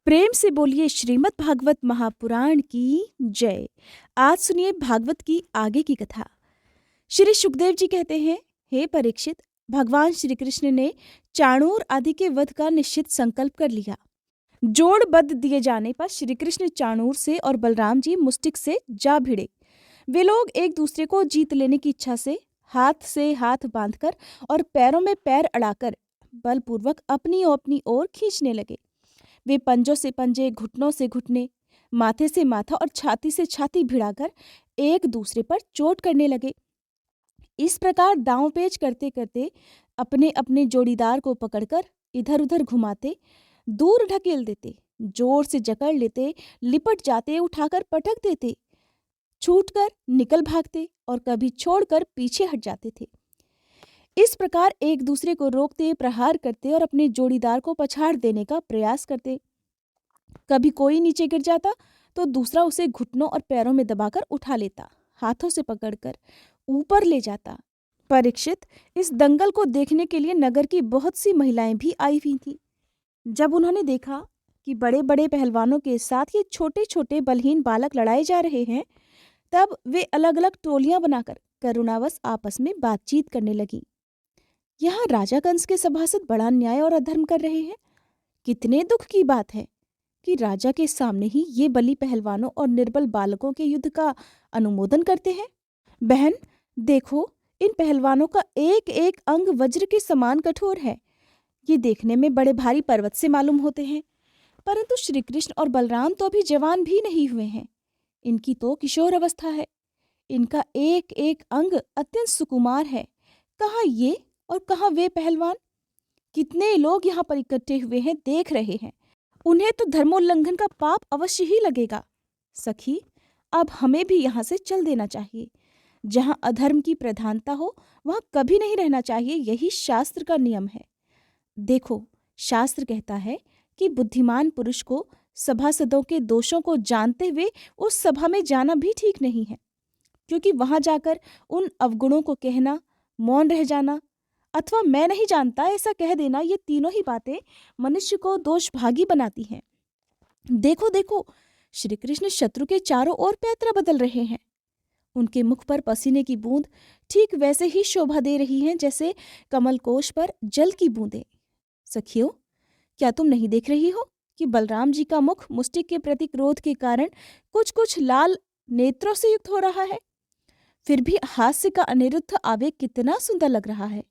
प्रेम से बोलिए श्रीमद् भागवत महापुराण की जय। आज सुनिए भागवत की आगे की कथा। श्री सुखदेव जी कहते हैं, हे परीक्षित, भगवान श्री कृष्ण ने चाणूर आदि के वध का निश्चित संकल्प कर लिया। जोड़बद्ध दिए जाने पर श्री कृष्ण चाणूर से और बलराम जी मुष्टिक से जा भिड़े। वे लोग एक दूसरे को जीत लेने की इच्छा से हाथ बांधकर और पैरों में पैर अड़ाकर बलपूर्वक अपनी ओर खींचने लगे। वे पंजों से पंजे, घुटनों से घुटने, माथे से माथा और छाती से छाती भिड़ाकर एक दूसरे पर चोट करने लगे। इस प्रकार दांव पेच करते करते अपने अपने जोड़ीदार को पकड़कर इधर उधर घुमाते, दूर ढकेल देते, जोर से जकड़ लेते, लिपट जाते, उठाकर पटक देते, छूटकर निकल भागते और कभी छोड़कर पीछे हट जाते थे। इस प्रकार एक दूसरे को रोकते, प्रहार करते और अपने जोड़ीदार को पछाड़ देने का प्रयास करते। कभी कोई नीचे गिर जाता तो दूसरा उसे घुटनों और पैरों में दबाकर उठा लेता, हाथों से पकड़कर ऊपर ले जाता। परीक्षित, इस दंगल को देखने के लिए नगर की बहुत सी महिलाएं भी आई हुई थीं। जब उन्होंने देखा कि बड़े बड़े पहलवानों के साथ ये छोटे छोटे बलहीन बालक लड़ाए जा रहे हैं, तब वे अलग अलग टोलियां बनाकर करुणावश आपस में बातचीत करने लगीं। यहाँ राजा कंस के सभासद बड़ा अन्याय और अधर्म कर रहे हैं। कितने दुख की बात है कि राजा के सामने ही ये बली पहलवानों और निर्बल बालकों के युद्ध का अनुमोदन करते हैं। बहन देखो, इन पहलवानों का एक एक अंग वज्र के समान कठोर है। ये देखने में बड़े भारी पर्वत से मालूम होते हैं, परंतु श्री कृष्ण और बलराम तो अभी जवान भी नहीं हुए हैं। इनकी तो किशोर अवस्था है। इनका एक एक अंग अत्यंत सुकुमार है। कहाँ ये और कहाँ वे पहलवान? कितने लोग यहाँ पर इकट्ठे हुए हैं, देख रहे हैं। उन्हें तो धर्मोल्लंघन का पाप अवश्य ही लगेगा। सखी, अब हमें भी यहाँ से चल देना चाहिए। जहाँ अधर्म की प्रधानता हो वहाँ कभी नहीं रहना चाहिए, यही शास्त्र का नियम है। देखो, शास्त्र कहता है कि बुद्धिमान पुरुष को सभासदों के दोषों को जानते हुए उस सभा में जाना भी ठीक नहीं है, क्योंकि वहां जाकर उन अवगुणों को कहना, मौन रह जाना अथवा मैं नहीं जानता ऐसा कह देना, ये तीनों ही बातें मनुष्य को दोषभागी बनाती हैं। देखो देखो, श्री कृष्ण शत्रु के चारों ओर पैतरा बदल रहे हैं। उनके मुख पर पसीने की बूंद ठीक वैसे ही शोभा दे रही हैं जैसे कमलकोश पर जल की बूंदें। सखियों, क्या तुम नहीं देख रही हो कि बलराम जी का मुख मुष्टिक के प्रति क्रोध के कारण कुछ कुछ लाल नेत्रों से युक्त हो रहा है? फिर भी हास्य का अनिरुद्ध आवेग कितना सुंदर लग रहा है।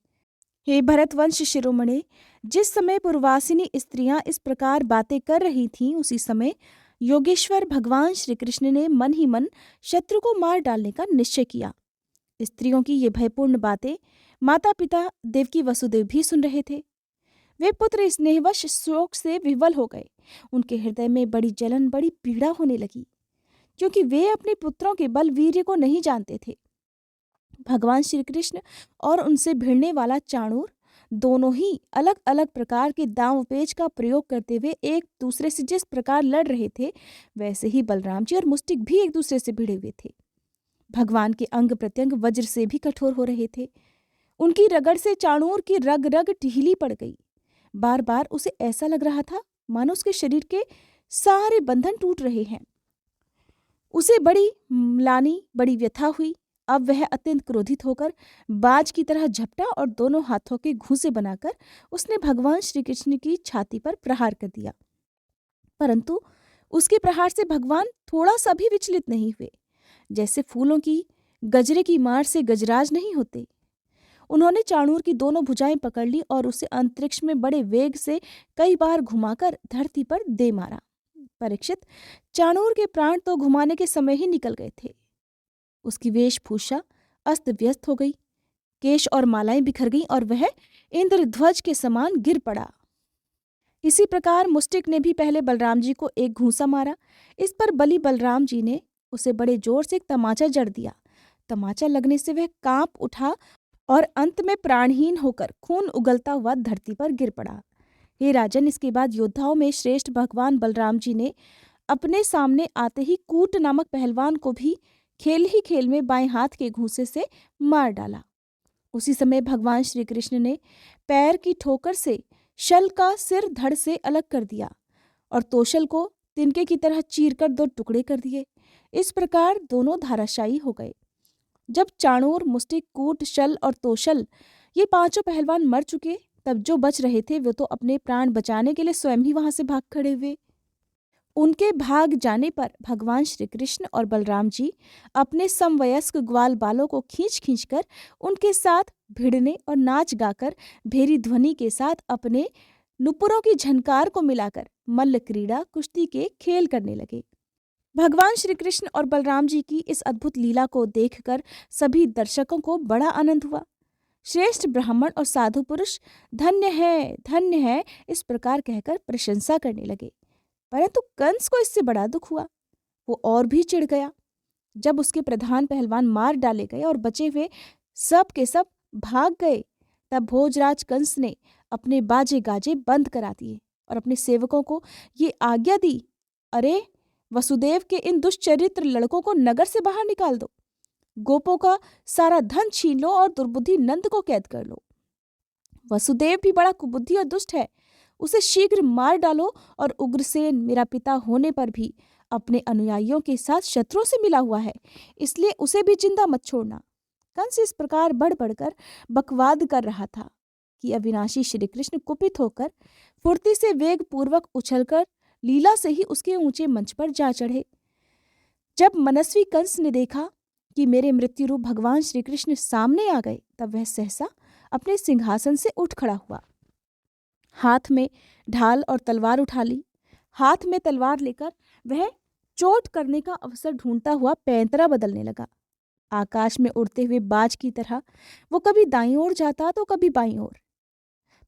हे भरतवंश शिरोमणि, जिस समय पूर्वासिनी स्त्रियां इस प्रकार बातें कर रही थीं, उसी समय योगेश्वर भगवान श्री कृष्ण ने मन ही मन शत्रु को मार डालने का निश्चय किया। स्त्रियों की ये भयपूर्ण बातें माता पिता देवकी वसुदेव भी सुन रहे थे। वे पुत्र स्नेहवश शोक से विवल हो गए। उनके हृदय में बड़ी जलन, बड़ी पीड़ा होने लगी, क्योंकि वे अपने पुत्रों के बल वीर्य को नहीं जानते थे। भगवान श्री कृष्ण और उनसे भिड़ने वाला चाणूर दोनों ही अलग अलग प्रकार के दांव पेच का प्रयोग करते हुए एक दूसरे से जिस प्रकार लड़ रहे थे, वैसे ही बलराम जी और मुष्टिक भी एक दूसरे से भिड़े हुए थे। भगवान के अंग प्रत्यंग वज्र से भी कठोर हो रहे थे। उनकी रगड़ से चाणूर की रग रग ढीली पड़ गई। बार बार उसे ऐसा लग रहा था मानो उसके शरीर के सारे बंधन टूट रहे हैं। उसे बड़ी म्लानी, बड़ी व्यथा हुई। अब वह अत्यंत क्रोधित होकर बाज की तरह झपटा और दोनों हाथों के घूंसे बनाकर उसने भगवान श्री कृष्ण की छाती पर प्रहार कर दिया। परंतु उसके प्रहार से भगवान थोड़ा सा भी विचलित नहीं हुए। जैसे फूलों की गजरे की मार से गजराज नहीं होते। उन्होंने चाणूर की दोनों भुजाएं पकड़ ली और उसे अंतरिक्ष में बड़े वेग से कई बार घुमाकर धरती पर दे मारा। परीक्षित, चाणूर के प्राण तो घुमाने के समय ही निकल गए थे। उसकी वेशभूषा अस्त व्यस्त हो गई, केश और मालाएं बिखर गईं और वह इंद्रध्वज के समान गिर पड़ा। इसी प्रकार मुष्टिक ने भी पहले बलराम जी को एक घूंसा मारा। इस पर बली बलराम जी ने उसे बड़े जोर से एक तमाचा जड़ दिया। तमाचा लगने से वह कांप उठा और अंत में प्राणहीन होकर खून उगलता हुआ धरती पर गिर पड़ा। हे राजन, इसके बाद योद्धाओं में श्रेष्ठ भगवान बलराम जी ने अपने सामने आते ही कूट नामक पहलवान को भी खेल ही खेल में बाएं हाथ के घूंसे से मार डाला। उसी समय भगवान श्री कृष्ण ने पैर की ठोकर से शल का सिर धड़ से अलग कर दिया और तोशल को तिनके की तरह चीरकर 2 टुकड़े कर दिए। इस प्रकार दोनों धाराशायी हो गए। जब चाणूर, मुष्टिक, कूट, शल और तोशल ये 5 पहलवान मर चुके, तब जो बच रहे थे वो तो अपने प्राण बचाने के लिए स्वयं ही वहां से भाग खड़े हुए। उनके भाग जाने पर भगवान श्री कृष्ण और बलराम जी अपने समवयस्क ग्वाल बालों को खींच खींच कर उनके साथ भिड़ने और नाच गाकर भेरी ध्वनि के साथ अपने नुपुरों की झनकार को मिलाकर मल्ल क्रीड़ा, कुश्ती के खेल करने लगे। भगवान श्री कृष्ण और बलराम जी की इस अद्भुत लीला को देखकर सभी दर्शकों को बड़ा आनंद हुआ। श्रेष्ठ ब्राह्मण और साधु पुरुष धन्य है इस प्रकार कहकर प्रशंसा करने लगे। परंतु कंस को इससे बड़ा दुख हुआ। वो और भी चिढ़ गया। जब उसके प्रधान पहलवान मार डाले गए और बचे हुए सब के सब भाग गए, तब भोजराज कंस ने अपने बाजे गाजे बंद करा दिए और अपने सेवकों को ये आज्ञा दी, अरे वसुदेव के इन दुष्चरित्र लड़कों को नगर से बाहर निकाल दो, गोपों का सारा धन छीन लो और दुर्बुद्धि नंद को कैद कर लो। वसुदेव भी बड़ा कुबुद्धि और दुष्ट है, उसे शीघ्र मार डालो। और उग्रसेन मेरा पिता होने पर भी अपने अनुयायियों के साथ शत्रुओं से मिला हुआ है, इसलिए उसे भी जिंदा मत छोड़ना। कंस इस प्रकार बढ़ बढ़कर बकवाद कर रहा था कि अविनाशी श्री कृष्ण कुपित होकर फुर्ती से वेग पूर्वक उछलकर लीला से ही उसके ऊंचे मंच पर जा चढ़े। जब मनस्वी कंस ने देखा कि मेरे मृत्यु रूप भगवान श्री कृष्ण सामने आ गए, तब वह सहसा अपने सिंहासन से उठ खड़ा हुआ। हाथ में ढाल और तलवार उठा ली। हाथ में तलवार लेकर वह चोट करने का अवसर ढूंढता हुआ पैंतरा बदलने लगा। आकाश में उड़ते हुए बाज की तरह वो कभी दाईं ओर जाता तो कभी बाईं ओर।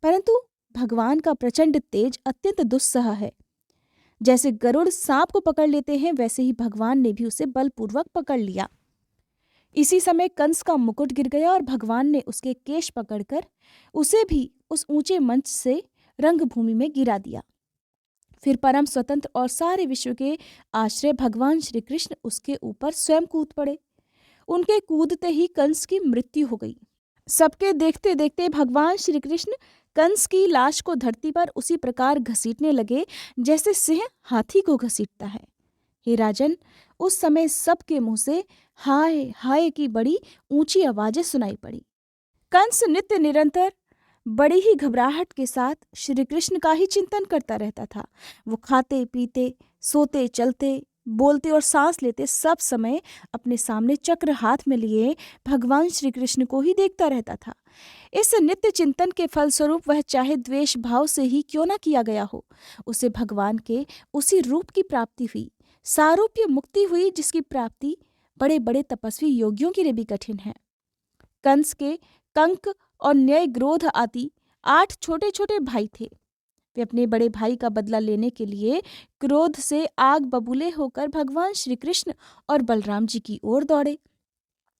परंतु भगवान का प्रचंड तेज अत्यंत दुस्सह है। जैसे गरुड़ सांप को पकड़ लेते हैं, वैसे ही भगवान ने भी उसे बलपूर्वक पकड़ लिया। इसी समय कंस का मुकुट गिर गया और भगवान ने उसके केश पकड़कर उसे भी उस ऊंचे मंच से रंगभूमि में गिरा दिया। फिर परम स्वतंत्र और सारे विश्व के आश्रय भगवान श्री कृष्ण उसके ऊपर स्वयं कूद पड़े। उनके कूदते ही कंस की मृत्यु हो गई। सबके देखते देखते भगवान श्री कृष्ण कंस की लाश को धरती पर उसी प्रकार घसीटने लगे जैसे सिंह हाथी को घसीटता है। हे राजन, उस समय सबके मुंह से हाय हाय की बड़ी ऊंची आवाजें सुनाई पड़ी। कंस नित्य निरंतर बड़ी ही घबराहट के साथ श्री कृष्ण का ही चिंतन करता रहता था। वो खाते पीते, सोते चलते, बोलते और सांस लेते सब समय अपने सामने चक्र हाथ में लिए भगवान श्री कृष्ण को ही देखता रहता था। इस नित्य चिंतन के फलस्वरूप वह चाहे द्वेष भाव से ही क्यों न किया गया हो, उसे भगवान के उसी रूप की प्राप्ति हुई, सारूप्य मुक्ति हुई, जिसकी प्राप्ति बड़े बड़े तपस्वी योगियों के लिए भी कठिन है। कंस के कंक और न्याय ग्रोध आदि 8 छोटे छोटे भाई थे। वे अपने बड़े भाई का बदला लेने के लिए क्रोध से आग बबूले होकर भगवान श्री कृष्ण और बलराम जी की ओर दौड़े।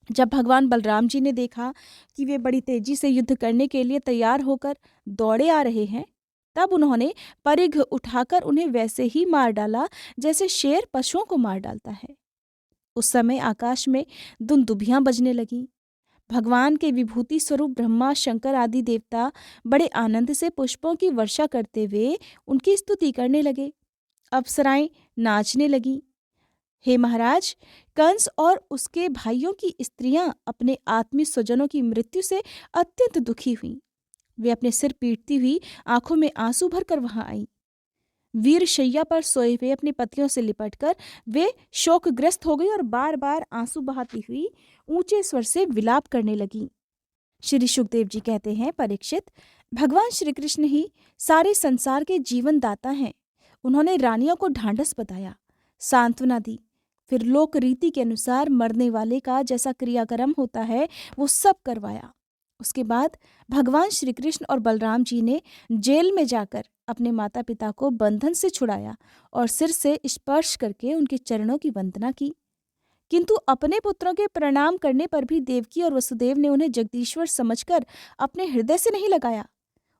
जब भगवान बलराम जी ने देखा कि वे बड़ी तेजी से युद्ध करने के लिए तैयार होकर दौड़े आ रहे हैं, तब उन्होंने परिघ उठाकर उन्हें वैसे ही मार डाला जैसे शेर पशुओं को मार डालता है। उस समय आकाश में दुंदुभियां बजने लगीं। भगवान के विभूति स्वरूप ब्रह्मा, शंकर आदि देवता बड़े आनंद से पुष्पों की वर्षा करते हुए उनकी स्तुति करने लगे। अप्सराएं नाचने लगीं। हे महाराज, कंस और उसके भाइयों की स्त्रियां अपने आत्मीय स्वजनों की मृत्यु से अत्यंत दुखी हुईं। वे अपने सिर पीटती हुई आंखों में आंसू भरकर वहां आईं। वीर शैया पर सोए हुए अपने पतियों से लिपटकर वे शोकग्रस्त हो गई और बार बार आंसू बहाती हुई ऊंचे स्वर से विलाप करने लगी। श्री सुखदेव जी कहते हैं, परीक्षित, भगवान श्री कृष्ण ही सारे संसार के जीवन दाता हैं। उन्होंने रानियों को ढांढस बताया, सांत्वना दी, फिर लोक रीति के अनुसार मरने वाले का जैसा क्रियाक्रम होता है वो सब करवाया। उसके बाद भगवान श्री कृष्ण और बलराम जी ने जेल में जाकर अपने माता पिता को बंधन से छुड़ाया और सिर से स्पर्श करके उनके चरणों की वंदना की। किंतु अपने पुत्रों के प्रणाम करने पर भी देवकी और वसुदेव ने उन्हें जगदीश्वर समझकर अपने हृदय से नहीं लगाया।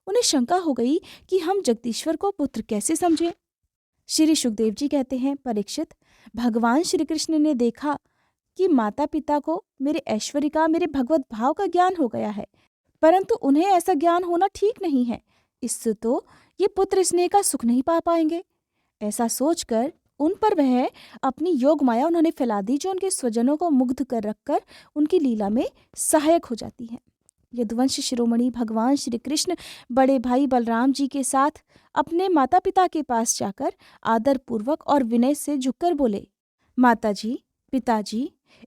उन्हें शंका हो गई कि हम जगदीश्वर को पुत्र कैसे समझें। श्री सुखदेव जी कहते हैं, परीक्षित, भगवान श्री कृष्ण ने देखा कि माता पिता को मेरे ऐश्वर्य का, मेरे भगवत भाव का ज्ञान हो गया है, परंतु उन्हें ऐसा ज्ञान होना ठीक नहीं है। इससे तो ये पुत्र स्नेह का सुख नहीं पा पाएंगे। ऐसा सोचकर उन पर वह अपनी योग माया उन्होंने फैला दी, जो उनके स्वजनों को मुग्ध कर रखकर उनकी लीला में सहायक हो जाती है। यदुवंश शिरोमणि भगवान श्री कृष्ण बड़े भाई बलराम जी के साथ अपने माता पिता के पास जाकर आदर पूर्वक और विनय से झुककर बोले, माताजी, पिताजी।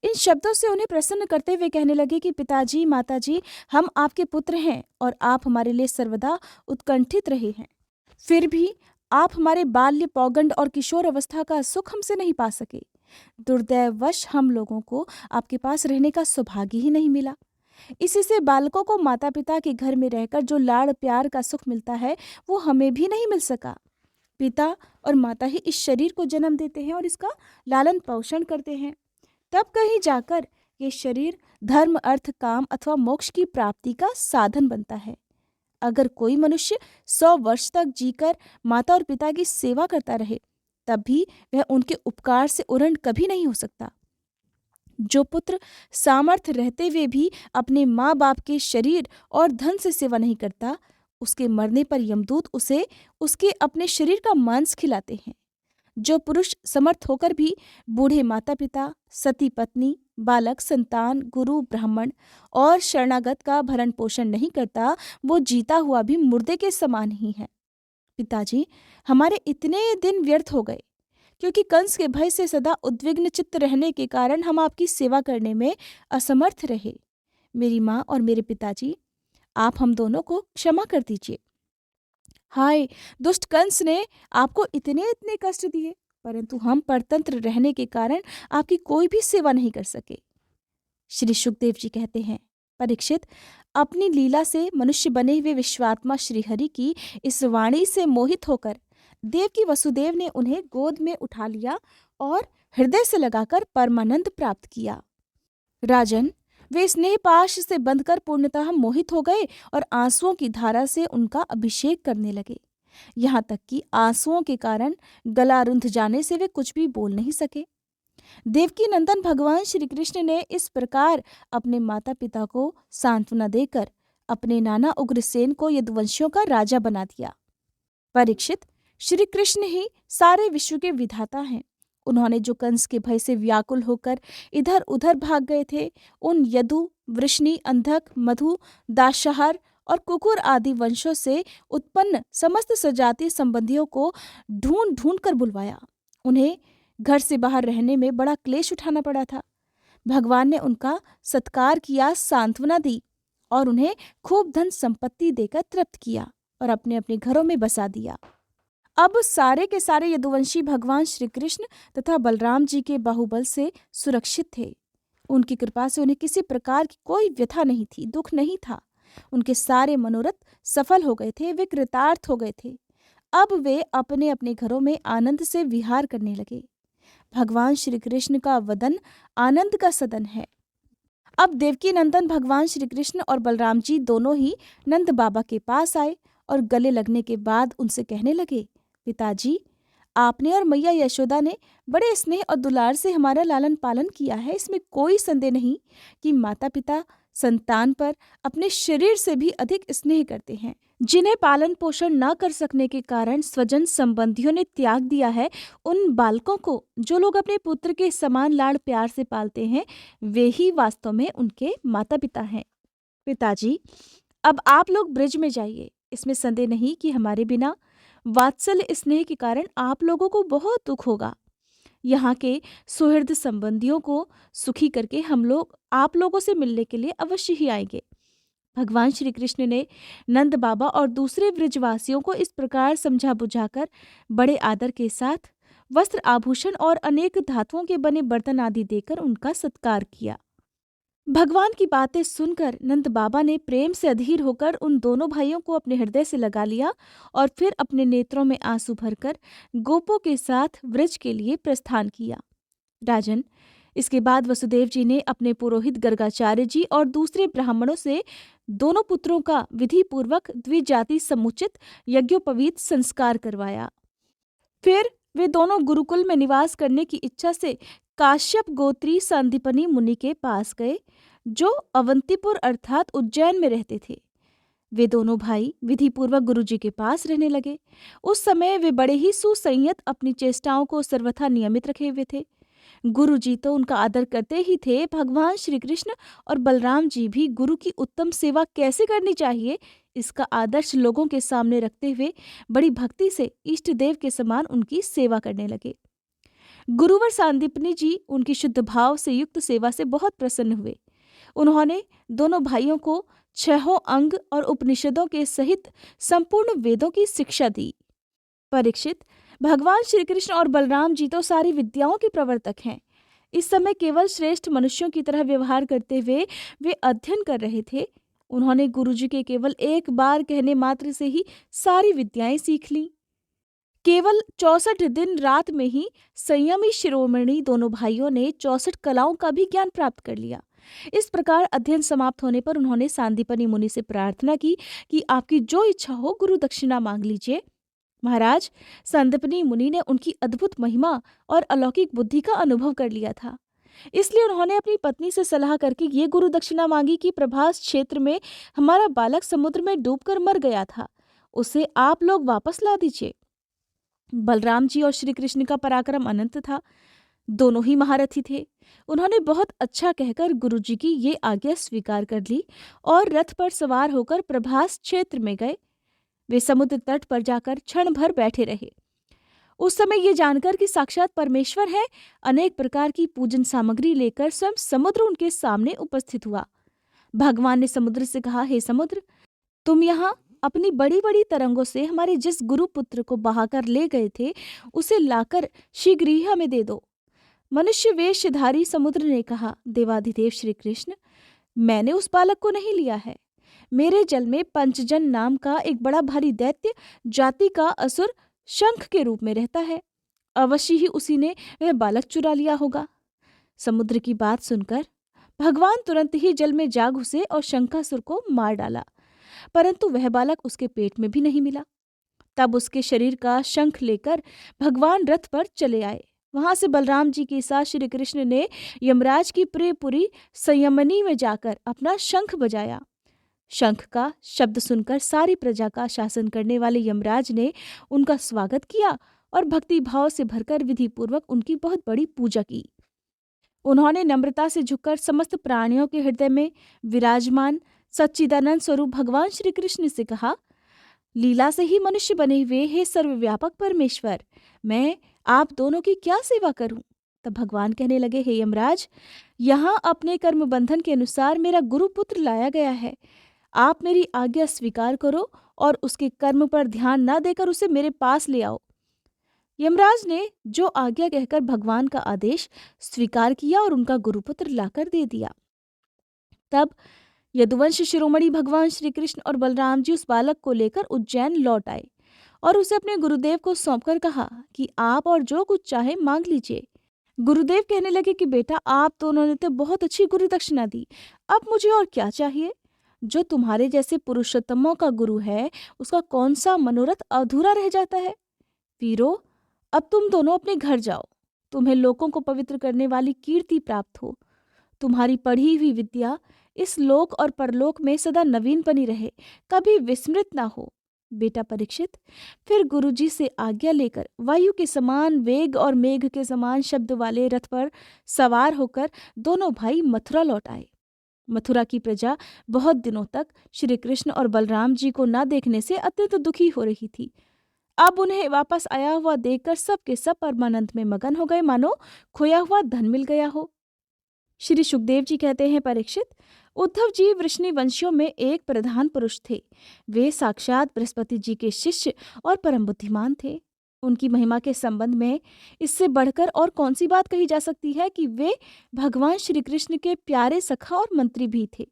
इन शब्दों से उन्हें प्रसन्न करते हुए कहने लगे कि पिताजी, माताजी, हम आपके पुत्र हैं और आप हमारे लिए सर्वदा उत्कंठित रहे हैं। फिर भी आप हमारे बाल्य, पौगंड और किशोर अवस्था का सुख हमसे नहीं पा सके। दुर्दैववश हम लोगों को आपके पास रहने का सौभाग्य ही नहीं मिला। इसी से बालकों को माता पिता के घर में रहकर जो लाड़ प्यार का सुख मिलता है, वो हमें भी नहीं मिल सका। पिता और माता ही इस शरीर को जन्म देते हैं और इसका लालन पोषण करते हैं। तब कहीं जाकर ये शरीर धर्म, अर्थ, काम अथवा मोक्ष की प्राप्ति का साधन बनता है। अगर कोई मनुष्य 100 वर्ष तक जीकर माता और पिता की सेवा करता रहे, तब भी वह उनके उपकार से उऋण कभी नहीं हो सकता। जो पुत्र सामर्थ्य रहते हुए भी अपने माँ बाप के शरीर और धन से सेवा नहीं करता, उसके मरने पर यमदूत उसे उसके अपने शरीर का मांस खिलाते हैं। जो पुरुष समर्थ होकर भी बूढ़े माता पिता, सती पत्नी, बालक, संतान, गुरु, ब्राह्मण और शरणागत का भरण पोषण नहीं करता, वो जीता हुआ भी मुर्दे के समान ही है। पिताजी, हमारे इतने दिन व्यर्थ हो गए, क्योंकि कंस के भय से सदा उद्विग्न चित्त रहने के कारण हम आपकी सेवा करने में असमर्थ रहे। मेरी माँ और मेरे पिताजी, आप हम दोनों को क्षमा कर दीजिए। हाय, दुष्ट कंस ने आपको इतने इतने कष्ट दिए, परंतु हम परतंत्र रहने के कारण आपकी कोई भी सेवा नहीं कर सके। श्री सुखदेव जी कहते हैं, परीक्षित, अपनी लीला से मनुष्य बने हुए विश्वात्मा श्रीहरि की इस वाणी से मोहित होकर देवकी वसुदेव ने उन्हें गोद में उठा लिया और हृदय से लगाकर परमानंद प्राप्त किया। राजन, वे स्नेह पाश से बंधकर पूर्णतः मोहित हो गए और आंसुओं की धारा से उनका अभिषेक करने लगे। यहाँ तक कि आंसुओं के कारण गला रुंध जाने से वे कुछ भी बोल नहीं सके। देवकी नंदन भगवान श्री कृष्ण ने इस प्रकार अपने माता पिता को सांत्वना देकर अपने नाना उग्रसेन को यदुवंशियों का राजा बना दिया। परीक्षित, श्री कृष्ण ही सारे विश्व के विधाता हैं। उन्होंने जो कंस के भय से व्याकुल होकर इधर उधर भाग गए थे, उन यदु, वृष्णि, अंधक, मधु, दाशाहार और कुकुर आदि वंशों से उत्पन्न समस्त सजातीय संबंधियों को ढूंढ ढूंढ कर बुलवाया। उन्हें घर से बाहर रहने में बड़ा क्लेश उठाना पड़ा था। भगवान ने उनका सत्कार किया, सांत्वना दी और उन्हें खूब धन संपत्ति देकर तृप्त किया और अपने अपने घरों में बसा दिया। अब सारे के सारे यदुवंशी भगवान श्री कृष्ण तथा बलराम जी के बाहुबल से सुरक्षित थे। उनकी कृपा से उन्हें किसी प्रकार की कोई व्यथा नहीं थी, दुख नहीं था। उनके सारे मनोरथ सफल हो गए थे, वे कृतार्थ हो गए थे। अब वे अपने अपने घरों में आनंद से विहार करने लगे। भगवान श्री कृष्ण का वदन आनंद का सदन है। अब देवकी नंदन भगवान श्री कृष्ण और बलराम जी दोनों ही नंद बाबा के पास आए और गले लगने के बाद उनसे कहने लगे, पिताजी, आपने और मैया यशोदा ने बड़े स्नेह और दुलार से हमारा लालन पालन किया है। इसमें कोई संदेह नहीं कि माता पिता संतान पर अपने शरीर से भी अधिक स्नेह करते हैं। जिन्हें पालन पोषण न कर सकने के कारण स्वजन संबंधियों ने त्याग दिया है, उन बालकों को जो लोग अपने पुत्र के समान लाड़ प्यार से पालते हैं, वे ही वास्तव में उनके माता पिता हैं। पिताजी, अब आप लोग ब्रिज में जाइए। इसमें संदेह नहीं कि हमारे बिना वात्सल्य स्नेह के कारण आप लोगों को बहुत दुख होगा। यहाँ के सुहृद संबंधियों को सुखी करके हम लोग आप लोगों से मिलने के लिए अवश्य ही आएंगे। भगवान श्री कृष्ण ने नंद बाबा और दूसरे ब्रजवासियों को इस प्रकार समझा बुझाकर बड़े आदर के साथ वस्त्र, आभूषण और अनेक धातुओं के बने बर्तन आदि देकर उनका सत्कार किया। भगवान की बातें सुनकर नंद बाबा ने प्रेम से अधीर होकर उन दोनों भाइयों को अपने हृदय से लगा लिया और फिर अपने नेत्रों में आंसू भरकर गोपों के साथ व्रज के लिए प्रस्थान किया। राजन, इसके बाद वसुदेव जी ने अपने पुरोहित गर्गाचार्य जी और दूसरे ब्राह्मणों से दोनों पुत्रों का विधि पूर्वक द्विजाति समुचित यज्ञोपवीत संस्कार करवाया। फिर वे दोनों गुरुकुल में निवास करने की इच्छा से काश्यप गोत्री संदीपनी मुनि के पास गए, जो अवंतीपुर अर्थात उज्जैन में रहते थे। वे दोनों भाई विधिपूर्वक गुरुजी के पास रहने लगे। उस समय वे बड़े ही सुसंयत अपनी चेष्टाओं को सर्वथा नियमित रखे हुए थे। गुरुजी तो उनका आदर करते ही थे, भगवान श्री कृष्ण और बलराम जी भी गुरु की उत्तम सेवा कैसे करनी चाहिए इसका आदर्श लोगों के सामने रखते हुए बड़ी भक्ति से इष्ट देव के समान उनकी सेवा करने लगे। गुरुवर सांदीपनी जी उनकी शुद्ध भाव से युक्त सेवा से बहुत प्रसन्न हुए। उन्होंने दोनों भाइयों को 6 अंग और उपनिषदों के सहित संपूर्ण वेदों की शिक्षा दी। परीक्षित, भगवान श्री कृष्ण और बलराम जी तो सारी विद्याओं के प्रवर्तक हैं। इस समय केवल श्रेष्ठ मनुष्यों की तरह व्यवहार करते हुए वे अध्ययन कर रहे थे। उन्होंने गुरुजी के केवल एक बार कहने मात्र से ही सारी विद्याएं सीख ली। केवल 64 दिन रात में ही संयमी शिरोमणि दोनों भाइयों ने 64 कलाओं का भी ज्ञान प्राप्त कर लिया। इस प्रकार अध्ययन समाप्त होने पर उन्होंने सांदीपनी मुनि से प्रार्थना की कि आपकी जो इच्छा हो गुरु दक्षिणा मांग लीजिए। महाराज, सांदीपनी मुनि ने उनकी अद्भुत महिमा और अलौकिक बुद्धि का अनुभव कर लिया था। इसलिए उन्होंने अपनी पत्नी से सलाह करके ये गुरु दक्षिणा मांगी कि प्रभास क्षेत्र में हमारा बालक समुद्र में डूबकर मर गया था, उसे आप लोग वापस ला दीजिए। बलराम जी और श्री कृष्ण का पराक्रम अनंत था, दोनों ही महारथी थे। उन्होंने बहुत अच्छा कहकर गुरुजी की ये आज्ञा स्वीकार कर ली और रथ पर सवार होकर प्रभास क्षेत्र में गए। वे समुद्र तट पर जाकर क्षण भर बैठे रहे। उस समय ये जानकर कि साक्षात परमेश्वर है, अनेक प्रकार की पूजन सामग्री लेकर स्वयं समुद्र उनके सामने उपस्थित हुआ। भगवान ने समुद्र से कहा, हे समुद्र, तुम यहाँ अपनी बड़ी बड़ी तरंगों से हमारे जिस गुरु पुत्र को बहाकर ले गए थे उसे लाकर शीघ्र ही हमें दे दो। मनुष्य वेशधारी समुद्र ने कहा, देवाधिदेव श्री कृष्ण, मैंने उस बालक को नहीं लिया है। मेरे जल में पंचजन नाम का एक बड़ा भारी दैत्य जाति का असुर शंख के रूप में रहता है। अवश्य ही उसी ने वह बालक चुरा लिया होगा। समुद्र की बात सुनकर भगवान तुरंत ही जल में जा घुसे और शंखासुर को मार डाला, परंतु वह बालक उसके पेट में भी नहीं मिला। तब उसके शरीर का शंख लेकर भगवान रथ पर चले आए। वहां से बलराम जी के साथ श्री कृष्ण ने यमराज की प्रियपुरी संयमनी में जाकर अपना शंख बजाया। शंख का शब्द सुनकर सारी प्रजा का शासन करने वाले यमराज ने उनका स्वागत किया और भक्ति भाव से भरकर विधि पूर्वक उनकी बहुत बड़ी पूजा की। उन्होंने नम्रता से झुककर समस्त प्राणियों के हृदय में विराजमान सच्चिदानंद स्वरूप भगवान श्री कृष्ण से कहा, लीला से ही मनुष्य बने हुए हे सर्वव्यापक परमेश्वर, मैं आप दोनों की क्या सेवा करूं? तब भगवान कहने लगे, हे यमराज, यहाँ अपने कर्म बंधन के अनुसार मेरा गुरुपुत्र लाया गया है। आप मेरी आज्ञा स्वीकार करो और उसके कर्म पर ध्यान न देकर उसे मेरे पास ले आओ। यमराज ने जो आज्ञा कहकर भगवान का आदेश स्वीकार किया और उनका गुरुपुत्र लाकर दे दिया। तब यदुवंश शिरोमणि भगवान श्री कृष्ण और बलराम जी उस बालक को लेकर उज्जैन लौट आए और उसे अपने गुरुदेव को सौंपकर कहा कि आप और जो कुछ चाहे मांग लीजिए। गुरुदेव कहने लगे कि बेटा, आप दोनों ने तो बहुत अच्छी गुरु दक्षिणा दी, अब मुझे और क्या चाहिए? जो तुम्हारे जैसे पुरुषोत्तमों का गुरु है, उसका कौन सा मनोरथ अधूरा रह जाता है? वीरो, अब तुम दोनों अपने घर जाओ। तुम्हें लोगों को पवित्र करने वाली कीर्ति प्राप्त हो। तुम्हारी पढ़ी हुई विद्या इस लोक और परलोक में सदा नवीन बनी रहे, कभी विस्मृत ना हो। बेटा परीक्षित, फिर गुरुजी से आज्ञा लेकर वायु के समान वेग और मेघ के समान शब्द वाले रथ पर सवार होकर दोनों भाई मथुरा लौट आए। मथुरा की प्रजा बहुत दिनों तक श्री कृष्ण और बलराम जी को न देखने से अत्यंत दुखी हो रही थी। अब उन्हें वापस आया हुआ देखकर सब के सब परमानंद में मगन हो गए, मानो खोया हुआ धन मिल गया हो। श्री सुखदेव जी कहते हैं, परीक्षित, उद्धव जी वृष्णि वंशियों में एक प्रधान पुरुष थे। वे साक्षात बृहस्पति जी के शिष्य और परम बुद्धिमान थे। उनकी महिमा के संबंध में इससे बढ़कर और कौन सी बात कही जा सकती है कि वे भगवान श्री कृष्ण के प्यारे सखा और मंत्री भी थे।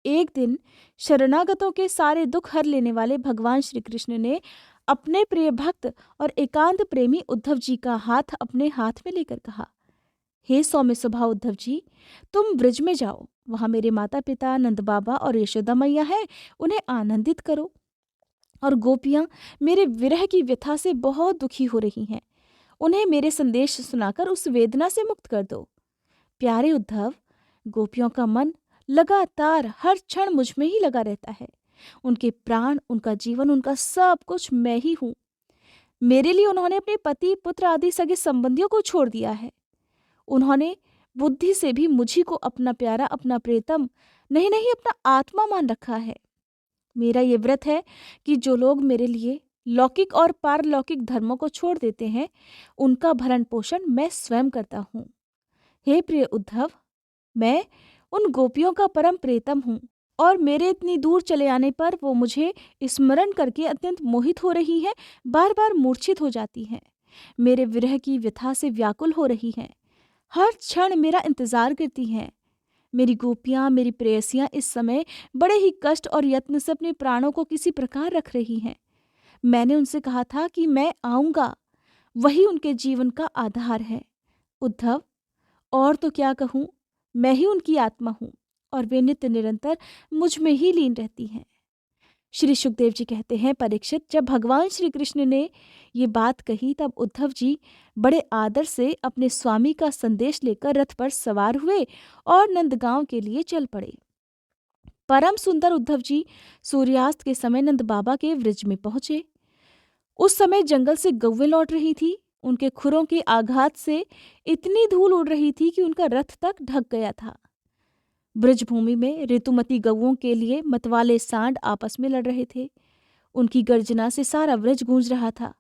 एक दिन शरणागतों के सारे दुख हर लेने वाले भगवान श्री कृष्ण ने अपने प्रिय भक्त और एकांत प्रेमी उद्धव जी का हाथ अपने हाथ में लेकर कहा, हे सौम्य स्वभाव उद्धव जी, तुम ब्रज में जाओ। वहां मेरे माता पिता नंद बाबा और यशोदा मैया है, उन्हें आनंदित करो। और गोपियां मेरे विरह की व्यथा से बहुत दुखी हो रही हैं, उन्हें मेरे संदेश सुनाकर उस वेदना से मुक्त कर दो। प्यारे उद्धव, गोपियों का मन लगातार हर क्षण मुझ में ही लगा रहता है। उनके प्राण, उनका जीवन, उनका सब कुछ मैं ही हूँ। मेरे लिए उन्होंने अपने पति, पुत्र आदि सगे संबंधियों को छोड़ दिया है। उन्होंने बुद्धि से भी मुझी को अपना प्यारा, अपना प्रियतम, नहीं नहीं अपना आत्मा मान रखा है। मेरा ये व्रत है कि जो लोग मेरे लिए लौकिक और पारलौकिक धर्मों को छोड़ देते हैं, उनका भरण पोषण मैं स्वयं करता हूँ। हे प्रिय उद्धव, मैं उन गोपियों का परम प्रियतम हूँ और मेरे इतनी दूर चले आने पर वो मुझे स्मरण करके अत्यंत मोहित हो रही हैं, बार बार मूर्छित हो जाती हैं, मेरे विरह की व्यथा से व्याकुल हो रही हैं, हर क्षण मेरा इंतजार करती हैं। मेरी गोपियाँ, मेरी प्रेयसियाँ इस समय बड़े ही कष्ट और यत्न से अपने प्राणों को किसी प्रकार रख रही हैं। मैंने उनसे कहा था कि मैं आऊँगा, वही उनके जीवन का आधार है। उद्धव, और तो क्या कहूँ, मैं ही उनकी आत्मा हूँ और वे नित्य निरंतर मुझ में ही लीन रहती हैं। श्री सुखदेव जी कहते हैं, परीक्षित, जब भगवान श्री कृष्ण ने ये बात कही तब उद्धव जी बड़े आदर से अपने स्वामी का संदेश लेकर रथ पर सवार हुए और नंदगांव के लिए चल पड़े। परम सुंदर उद्धव जी सूर्यास्त के समय नंद बाबा के व्रज में पहुंचे। उस समय जंगल से गौवें लौट रही थी। उनके खुरों के आघात से इतनी धूल उड़ रही थी कि उनका रथ तक ढक गया था। ब्रजभूमि में ऋतुमती गौओं के लिए मतवाले सांड आपस में लड़ रहे थे। उनकी गर्जना से सारा व्रज गूंज रहा था।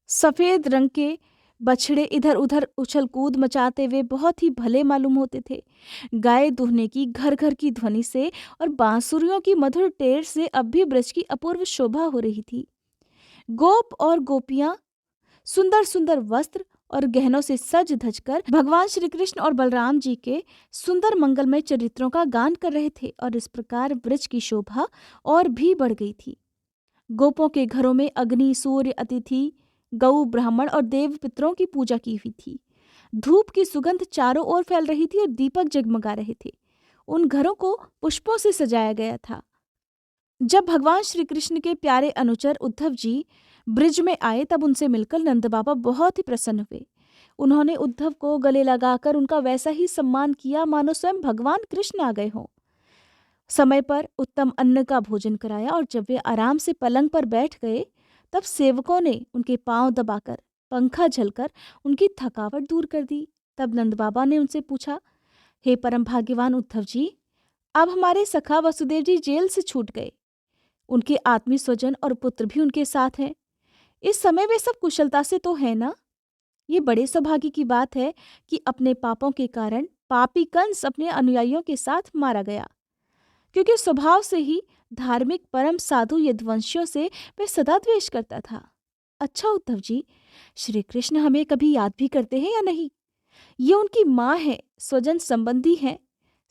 सफेद रंग के बछड़े इधर उधर उछल कूद मचाते हुए बहुत ही भले मालूम होते थे। गाय दुहने की घर घर की ध्वनि से और बांसुरियों की मधुर टेर से अब भी ब्रज की अपूर्व शोभा हो रही थी। गोप और गोपियां सुंदर सुंदर वस्त्र और गहनों से सज धज कर भगवान श्री कृष्ण और बलराम जी के सुंदर मंगलमय चरित्रों का गान कर रहे थे और इस प्रकार ब्रज की शोभा और भी बढ़ गई थी। गोपों के घरों में अग्नि, सूर्य, अतिथि, गौ, ब्राह्मण और देव पितरों की पूजा की हुई थी। धूप की सुगंध चारों ओर फैल रही थी और दीपक जगमगा रहे थे। उन घरों को पुष्पों से सजाया गया था। जब भगवान श्री कृष्ण के प्यारे अनुचर उद्धव जी ब्रिज में आए तब उनसे मिलकर नंद बाबा बहुत ही प्रसन्न हुए। उन्होंने उद्धव को गले लगाकर उनका वैसा ही सम्मान किया मानो स्वयं भगवान कृष्ण आ गए हों। समय पर उत्तम अन्न का भोजन कराया और जब वे आराम से पलंग पर बैठ गए तब सेवकों ने उनके पांव दबाकर, पंखा झलकर उनकी थकावट दूर कर दी। तब नंद बाबा ने उनसे पूछा, हे परम भाग्यवान उद्धव जी, अब हमारे सखा वसुदेव जी जेल से छूट गए। उनके आत्मीय स्वजन और पुत्र भी उनके साथ हैं। इस समय वे सब कुशलता से तो है ना? ये बड़े सौभाग्य की बात है कि अपने पापों के कारण पापी कंस अपने अनुयायियों के साथ मारा गया, क्योंकि स्वभाव से ही धार्मिक परम साधु यदुवंशियों से वे सदा द्वेष करता था। अच्छा उद्धव जी, श्री कृष्ण हमें कभी याद भी करते हैं या नहीं? ये उनकी माँ है, स्वजन संबंधी हैं,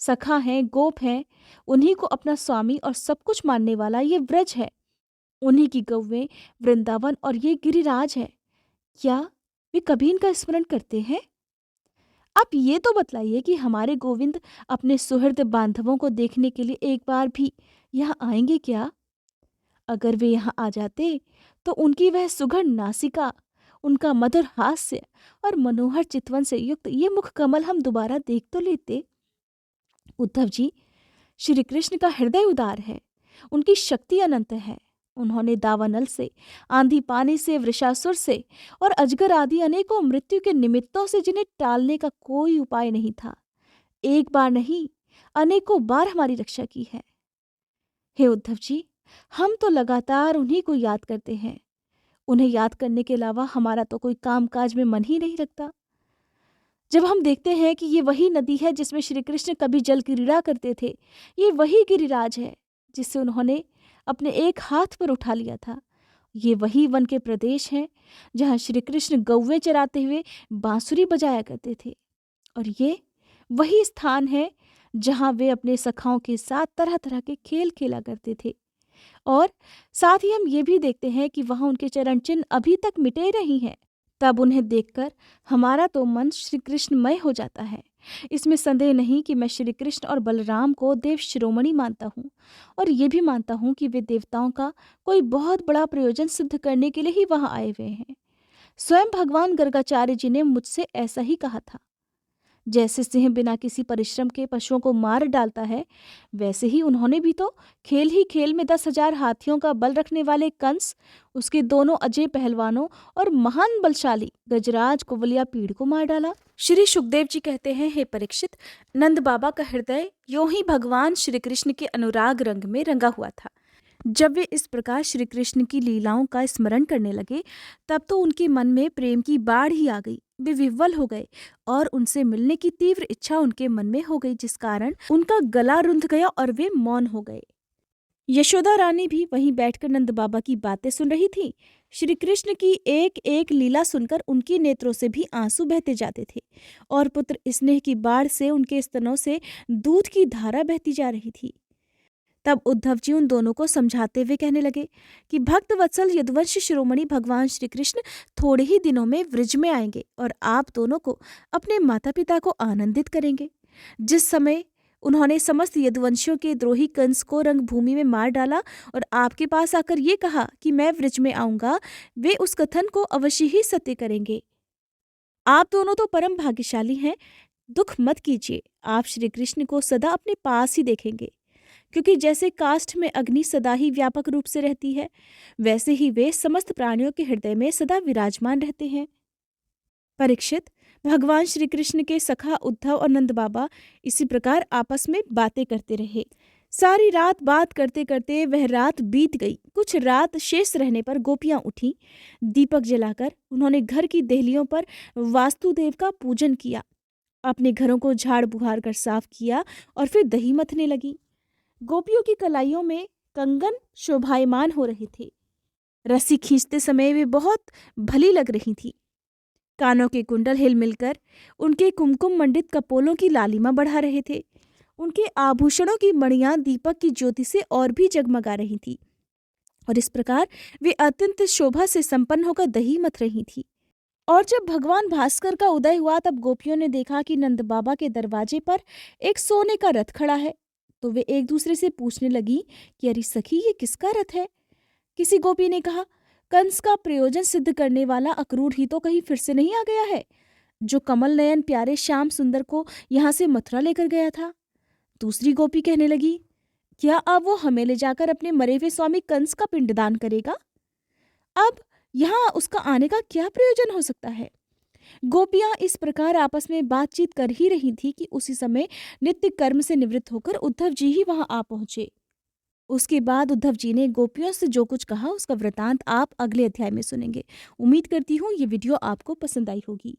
सखा हैं, गोप हैं, उन्हीं को अपना स्वामी और सब कुछ मानने वाला ये व्रज है, उन्हीं की गौवें, वृंदावन और ये गिरिराज है। क्या वे कभी इनका स्मरण करते हैं? आप ये तो बतलाइए कि हमारे गोविंद अपने सुहृद बांधवों को देखने के लिए एक बार भी यहाँ आएंगे क्या? अगर वे यहाँ आ जाते तो उनकी वह सुघड़ नासिका, उनका मधुर हास्य और मनोहर चितवन से युक्त ये मुख कमल हम दोबारा देख तो लेते। उद्धव जी, श्री कृष्ण का हृदय उदार है, उनकी शक्ति अनंत है। उन्होंने दावानल से, आंधी पानी से, वृषासुर से और अजगर आदि अनेकों मृत्यु के निमित्तों से जिन्हें टालने का कोई उपाय नहीं था, एक बार नहीं अनेकों बार हमारी रक्षा की है। हे उद्धव जी, हम तो लगातार उन्हीं को याद करते हैं। उन्हें याद करने के अलावा हमारा तो कोई काम काज में मन ही नहीं लगता। जब हम देखते हैं कि ये वही नदी है जिसमें श्री कृष्ण कभी जल क्रीड़ा करते थे, ये वही गिरिराज है जिसे उन्होंने अपने एक हाथ पर उठा लिया था, ये वही वन के प्रदेश हैं जहाँ श्री कृष्ण गौवें चराते हुए बांसुरी बजाया करते थे, और ये वही स्थान है जहाँ वे अपने सखाओं के साथ तरह तरह के खेल खेला करते थे। और साथ ही हम ये भी देखते हैं कि वहाँ उनके चरण चिन्ह अभी तक मिटे नहीं हैं। तब उन्हें देखकर हमारा तो मन श्री कृष्णमय हो जाता है। इसमें संदेह नहीं कि मैं श्री कृष्ण और बलराम को देव शिरोमणि मानता हूँ, और ये भी मानता हूँ कि वे देवताओं का कोई बहुत बड़ा प्रयोजन सिद्ध करने के लिए ही वहाँ आए हुए हैं। स्वयं भगवान गर्गाचार्य जी ने मुझसे ऐसा ही कहा था। जैसे सिंह बिना किसी परिश्रम के पशुओं को मार डालता है, वैसे ही उन्होंने भी तो खेल ही खेल में 10,000 हाथियों का बल रखने वाले कंस, उसके दोनों अजय पहलवानों और महान बलशाली गजराज कुवलिया पीड़ को मार डाला। श्री सुखदेव जी कहते हैं, हे परीक्षित, नंद बाबा का हृदय यों ही भगवान श्री कृष्ण के अनुराग रंग में रंगा हुआ था। जब वे इस प्रकार श्री कृष्ण की लीलाओं का स्मरण करने लगे, तब तो उनके मन में प्रेम की बाढ़ ही आ गई। वे विह्वल हो गए और उनसे मिलने की तीव्र इच्छा उनके मन में हो गई, जिस कारण उनका गला रुंध गया और वे मौन हो गए। यशोदा रानी भी वहीं बैठकर नंद बाबा की बातें सुन रही थी। श्री कृष्ण की एक एक लीला सुनकर उनके नेत्रों से भी आंसू बहते जाते थे और पुत्र स्नेह की बाढ़ से उनके स्तनों से दूध की धारा बहती जा रही थी। तब उद्धव जी उन दोनों को समझाते हुए कहने लगे कि भक्त वत्सल यदुवंश शिरोमणि भगवान श्री कृष्ण थोड़े ही दिनों में व्रज में आएंगे और आप दोनों को अपने माता पिता को आनंदित करेंगे। जिस समय उन्होंने समस्त यदुवंशियों के द्रोही कंस को रंगभूमि में मार डाला और आपके पास आकर ये कहा कि मैं व्रज में आऊंगा, वे उस कथन को अवश्य ही सत्य करेंगे। आप दोनों तो परम भाग्यशाली हैं। दुख मत कीजिए, आप श्री कृष्ण को सदा अपने पास ही देखेंगे, क्योंकि जैसे काष्ठ में अग्नि सदा ही व्यापक रूप से रहती है, वैसे ही वे समस्त प्राणियों के हृदय में सदा विराजमान रहते हैं। परीक्षित, भगवान श्री कृष्ण के सखा उद्धव और नंद बाबा इसी प्रकार आपस में बातें करते रहे। सारी रात बात करते करते वह रात बीत गई। कुछ रात शेष रहने पर गोपियां उठी। दीपक जलाकर उन्होंने घर की देहलियों पर वास्तुदेव का पूजन किया, अपने घरों को झाड़ बुहार कर साफ किया और फिर दही मथने लगी। गोपियों की कलाइयों में कंगन शोभायमान हो रहे थे। रस्सी खींचते समय वे बहुत भली लग रही थी। कानों के कुंडल हिल मिलकर उनके कुमकुम मंडित कपोलों की लालिमा बढ़ा रहे थे। उनके आभूषणों की मणियां दीपक की ज्योति से और भी जगमगा रही थी और इस प्रकार वे अत्यंत शोभा से संपन्न होकर दही मथ रही थी। और जब भगवान भास्कर का उदय हुआ, तब गोपियों ने देखा कि नंद बाबा के दरवाजे पर एक सोने का रथ खड़ा है। तो वे एक दूसरे से पूछने लगी कि अरे सखी, ये किसका रथ है? किसी गोपी ने कहा, कंस का प्रयोजन सिद्ध करने वाला अक्रूर ही तो कहीं फिर से नहीं आ गया है, जो कमल नयन प्यारे श्याम सुंदर को यहाँ से मथुरा लेकर गया था। दूसरी गोपी कहने लगी, क्या अब वो हमें ले जाकर अपने मरे हुए स्वामी कंस का पिंडदान करेगा? अब यहाँ उसका आने का क्या प्रयोजन हो सकता है? गोपियां इस प्रकार आपस में बातचीत कर ही रही थी कि उसी समय नित्य कर्म से निवृत्त होकर उद्धव जी ही वहां आ पहुंचे। उसके बाद उद्धव जी ने गोपियों से जो कुछ कहा, उसका वृतांत आप अगले अध्याय में सुनेंगे। उम्मीद करती हूँ ये वीडियो आपको पसंद आई होगी।